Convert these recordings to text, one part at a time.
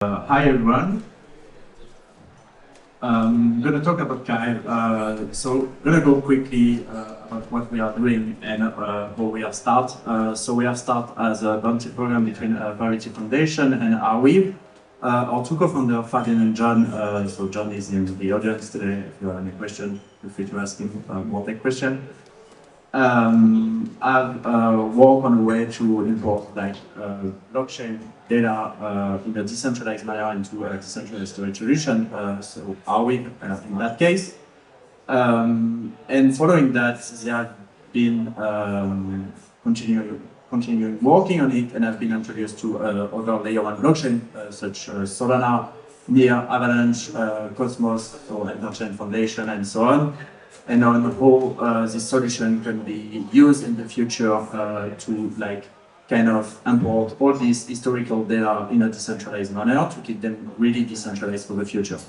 Hi everyone. I'm going to talk about KYVE. So I'm going to go quickly about what we are doing and how we have started. So we have started as a bounty program between Parity Foundation and AwesomWasm. Our two co-founders, Fabian and John. So John is in the audience today. If you have any question, feel free to ask him more tech question. I've worked on a way to import blockchain data in a decentralized manner into a decentralized storage solution. So AwesomWasm in that case. And following that, they have been continuing working on it, and have been introduced to other layer 1 blockchain such as Solana, Near, Avalanche, Cosmos, or Interchain Foundation, and so on. And on the whole, this solution can be used in the future to kind of import all this historical data in a decentralized manner to keep them really decentralized for the future.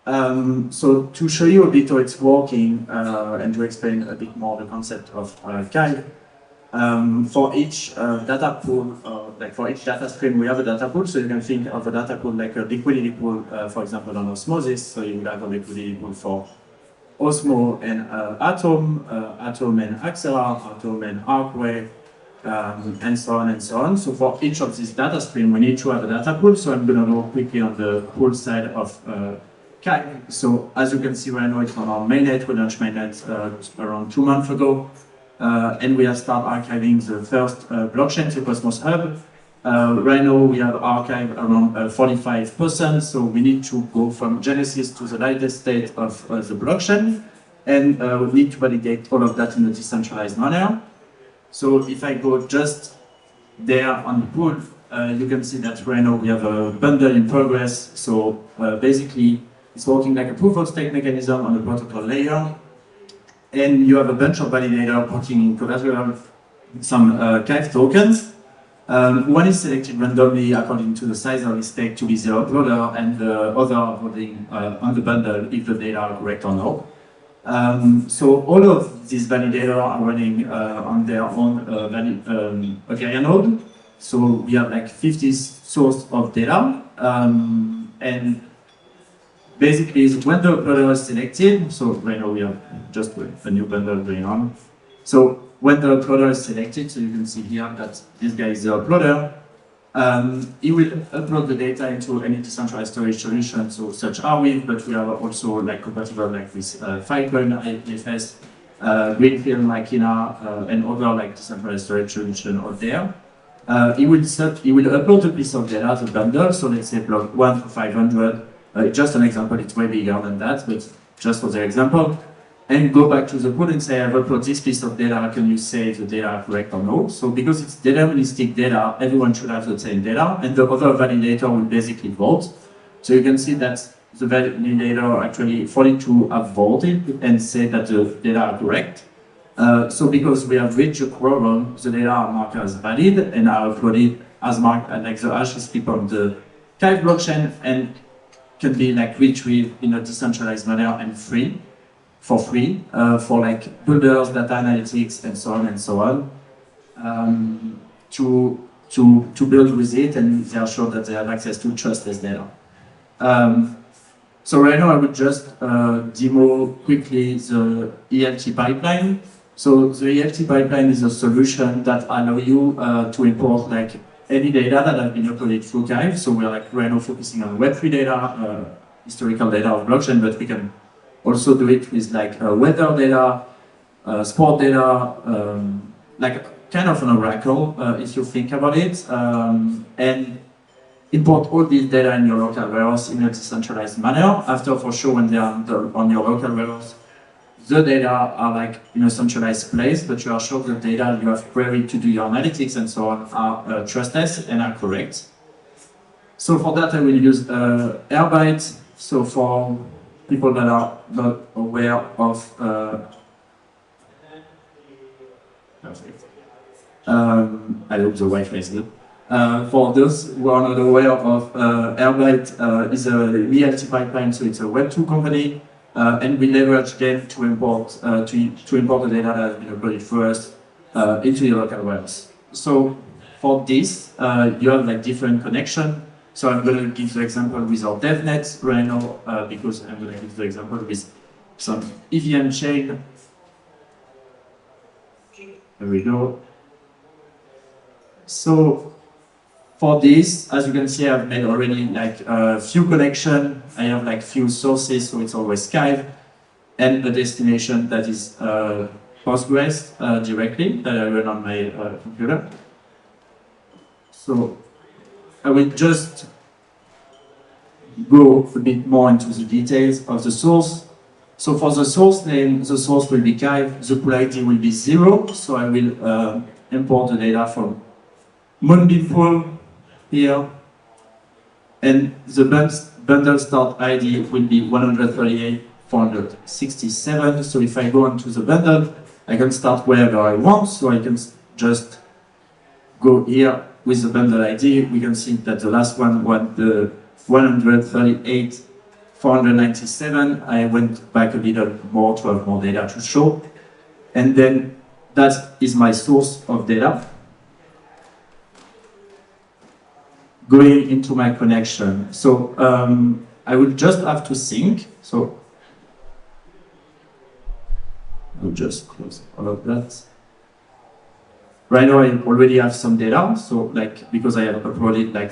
So to show you a bit how it's working and to explain a bit more the concept of KYVE, for each data pool, for each data stream, we have a data pool. So you can think of a data pool like a liquidity pool, for example, on Osmosis. So you would have a liquidity pool for Osmo and Atom, Atom and Axela, Atom and Arcway, and so on and so on. So for each of these data streams, we need to have a data pool. So I'm going to go quickly on the pool side of KYVE. So as you can see right now, it's on our mainnet. We launched mainnet around 2 months ago. And we have started archiving the first blockchain, the Cosmos Hub. Right now we have archived around 45%, so we need to go from Genesis to the latest state of the blockchain, and we need to validate all of that in a decentralized manner. So if I go just there on the pool, you can see that right now we have a bundle in progress. So basically it's working like a proof of stake mechanism on the protocol layer, and you have a bunch of validators putting in collateral some KYVE tokens. One is selected randomly according to the size of the stake to be the uploader, and the other are voting on the bundle if the data are correct or no. So all of these validators are running on their own Ethereum node. So we have like 50 sources of data, and basically when the uploader is selected, so right now we have just a new bundle going on. So when the uploader is selected, so you can see here that this guy is the uploader, he will upload the data into any decentralized storage solution, so such AwesomWasm, but we are also compatible with Filecoin, IPFS, Greenfield, Machina, and other decentralized storage solution out there. He will upload a piece of data, the bundle, so let's say block 1 to 500. Just an example, it's way bigger than that, but just for the example. And go back to the pool and say, I've uploaded this piece of data, can you say if the data are correct or no? So because it's deterministic data, everyone should have the same data, and the other validator will basically vote. So you can see that the validator actually 42 have voted and said that the data are correct. So because we have reached a quorum, the data are marked as valid and are uploaded as marked like the hash is kept on the KYVE blockchain and can be retrieved in a decentralized manner and for free, for builders, data analytics, and so on and so on, to build with it, and they are sure that they have access to trustless data. So right now I would just demo quickly the ELT pipeline. So the ELT pipeline is a solution that allows you to import any data that has been uploaded through KYVE. So we're right now focusing on Web3 data, historical data of blockchain, but we can also do it with weather data, sport data, kind of an oracle, if you think about it, and import all these data in your local warehouse in a decentralized manner. After, for sure, when they are on your local warehouse, the data are in a centralized place, but you are sure the data you have queried to do your analytics and so on are trustless and are correct. So for that, I will use Airbyte. So for people that are not aware of perfect. I hope the Wi-Fi is good. For those who are not aware of Airbyte, is a ELT pipeline, so it's a Web2 company, and we leverage them to import the data that has been uploaded first into your local warehouse. So for this, you have different connections. So I'm going to give the example with our DevNet right now, because I'm going to give the example with some EVM chain. There we go. So for this, as you can see, I've made already like a few connections. I have like few sources, so it's always KYVE, and a destination that is Postgres directly that I run on my computer. So I will just go a bit more into the details of the source. So for the source name, the source will be KYVE, the pool ID will be 0, so I will import the data from Moonbeam pool here, and the bundle start ID will be 138,467. So if I go into the bundle, I can start wherever I want, so I can just go here with the bundle ID. We can see that the last one was the 138,497. I went back a little more to have more data to show. And then that is my source of data. Going into my connection. So I will just have to sync. So I'll just close all of that. Right now I already have some data, so like because I have uploaded like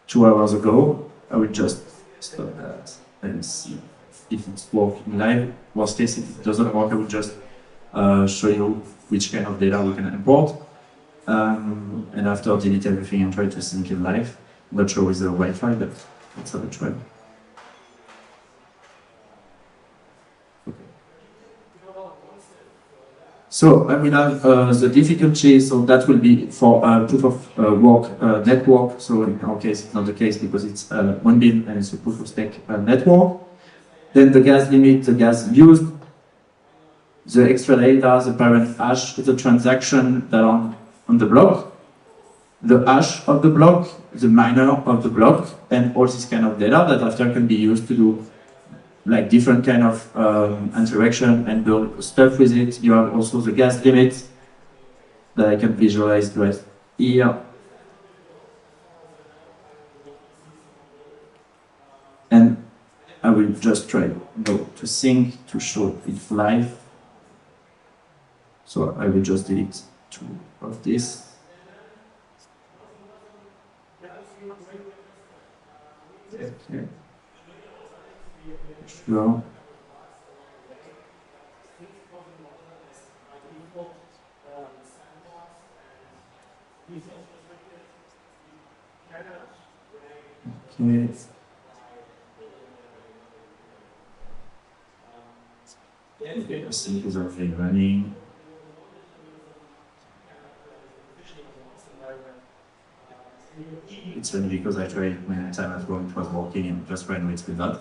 2 hours ago, I will just stop that and see if it's working live. Worst case, if it doesn't work, I will just show you which kind of data we can import. And after delete everything and try to sync in live. Not sure with the Wi-Fi, but let's have a try. So I will have the difficulty, so that will be for proof of work network. So in our case, it's not the case because it's Moonbeam and it's a proof of stake network. Then the gas limit, the gas used, the extra data, the parent hash, the transaction that are on the block, the hash of the block, the miner of the block, and all this kind of data that after can be used to do like different kind of interaction and build stuff with it. You have also the gas limit that I can visualize right here. And I will just try to sync to show it live. So I will just delete 2 of this. Okay. Sure. Okay. The sync is already running. It's only because I tried many times at home, it was working and just ran with that.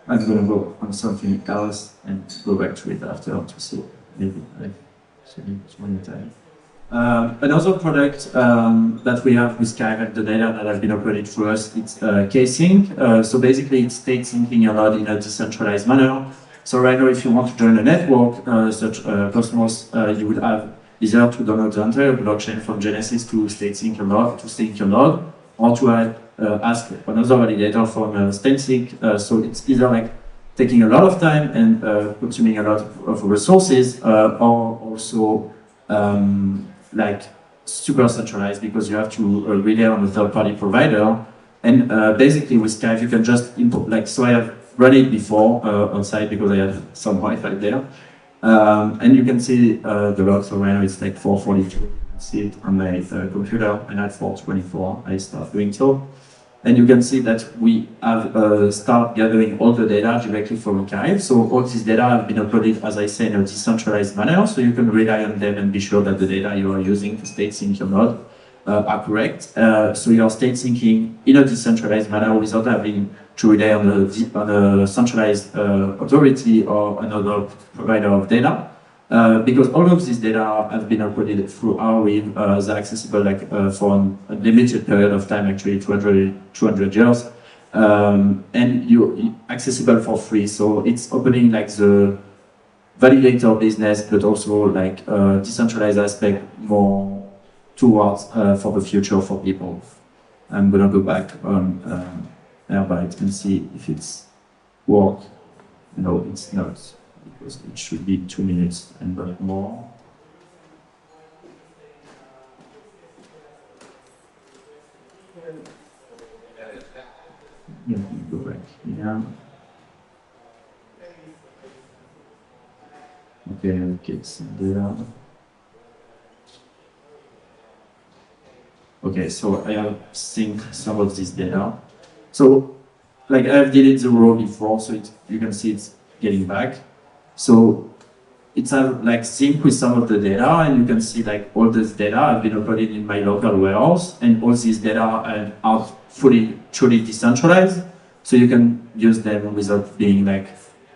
I'm going to go on something else and go back to it after to see maybe I see it one time. Another product that we have with KYVE and the data that have been uploaded through us, it's K-Sync. So basically it's state syncing a lot in a decentralized manner. So right now if you want to join a network such Cosmos, you would have either to download the entire blockchain from Genesis to state sync your log, or to ask another validator from StateSync. So it's either like taking a lot of time and consuming a lot of resources, or also like super centralized because you have to rely on a third-party provider. And basically with KYVE you can just import, like, so I have run it before on site because I had some Wi-Fi there. And you can see the log, so right now it's like 442. You can see it on my computer, and at 424 I start doing so. And you can see that we have start gathering all the data directly from KYVE. So all this data have been uploaded, as I say, in a decentralized manner, so you can rely on them and be sure that the data you are using to state sync your node are correct. So you are state syncing in a decentralized manner without having to rely on a centralized authority or another provider of data. Because all of these data have been uploaded through ArWeave, they're accessible like for a limited period of time, actually 200 years, and you accessible for free. So it's opening like the validator business, but also like decentralized aspect more towards for the future for people. I'm gonna go back on Airbyte and see if it's work. No, it's not, because it should be 2 minutes and not more. Let me go back here. Okay, get some data. Okay, so I have synced some of this data. So, like I've deleted the row before, so you can see it's getting back. So it's like sync with some of the data, and you can see like all this data have been uploaded in my local warehouse, and all these data are truly decentralized, so you can use them without being like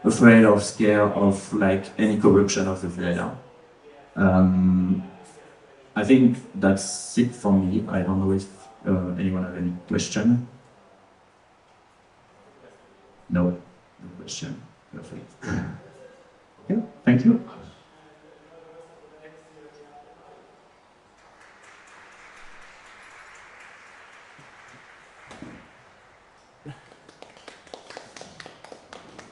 afraid or scared of like any corruption of the data. I think that's it for me. I don't know if anyone have any question. No question. Perfect. Okay, thank you.